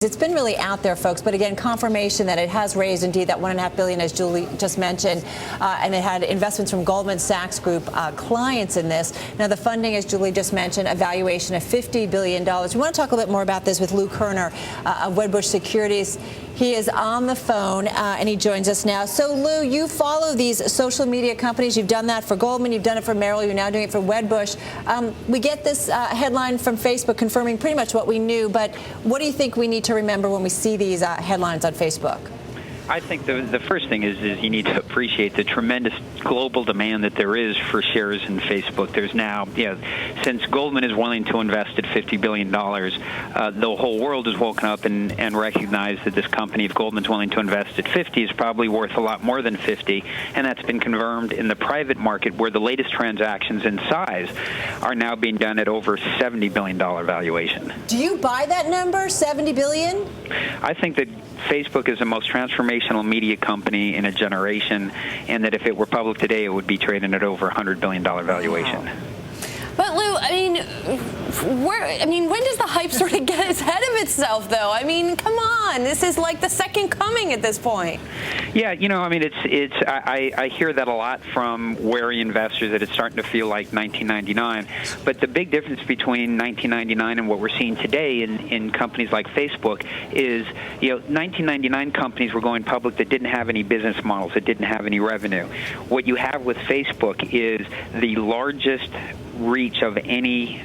It's been really out there, folks, but again, confirmation that it has raised indeed that $1.5 billion, as Julie just mentioned, and it had investments from Goldman Sachs Group clients in this. Now, the funding, as Julie just mentioned, a valuation of $50 billion. We want to talk a little bit more about this with Lou Kerner of Wedbush Securities. He is on the phone, and he joins us now. So, Lou, you follow these social media companies. You've done that for Goldman. You've done it for Merrill. You're now doing it for Wedbush. We get this headline from Facebook confirming pretty much what we knew, but what do you think we need to remember when we see these headlines on Facebook? I think the first thing is you need to appreciate the tremendous global demand that there is for shares in Facebook. There's now, since Goldman is willing to invest at $50 billion, the whole world has woken up and recognized that this company, if Goldman's willing to invest at 50, is probably worth a lot more than 50, and that's been confirmed in the private market, where the latest transactions in size are now being done at over $70 billion valuation. Do you buy that number, $70 billion? I think that Facebook is the most transformational media company in a generation, and that if it were public today, it would be trading at over $100 billion valuation. Wow. But Lou, when does the hype sort of get ahead of itself, though? I mean, come on, this is like the second coming at this point. Yeah, I hear that a lot from wary investors, that it's starting to feel like 1999. But the big difference between 1999 and what we're seeing today in companies like Facebook is, 1999 companies were going public that didn't have any business models, that didn't have any revenue. What you have with Facebook is the largest reach of any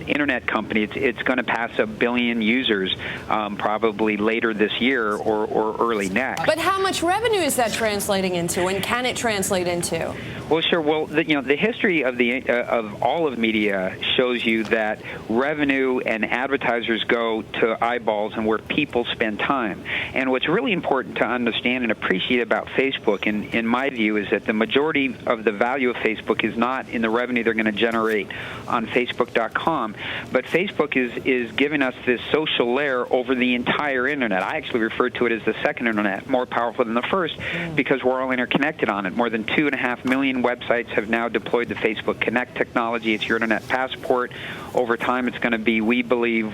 internet company. It's going to pass 1 billion users probably later this year or early next. But how much revenue is that translating into, and can it translate into? Well, sure. Well, the history of all of media shows you that revenue and advertisers go to eyeballs and where people spend time. And what's really important to understand and appreciate about Facebook, in my view, is that the majority of the value of Facebook is not in the revenue they're going to generate on Facebook.com, but Facebook is giving us this social layer over the entire internet. I actually refer to it as the second internet, more powerful than the first, because we're all interconnected on it. More than 2.5 million websites have now deployed the Facebook Connect technology. It's your internet passport. Over time, it's going to be, we believe,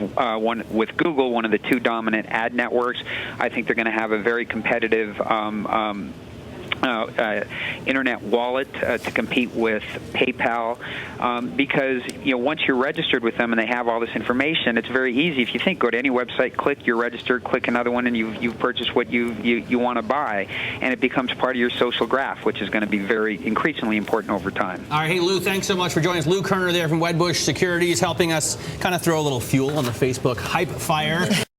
with Google, one of the two dominant ad networks. I think they're going to have a very competitive internet wallet to compete with PayPal, because once you're registered with them and they have all this information, it's very easy. If you think, go to any website, click, you're registered, click another one, and you've purchased what you want to buy, and it becomes part of your social graph, which is going to be very increasingly important over time. All right, hey Lou, thanks so much for joining us. Lou Kerner there from Wedbush Securities, helping us kind of throw a little fuel on the Facebook hype fire.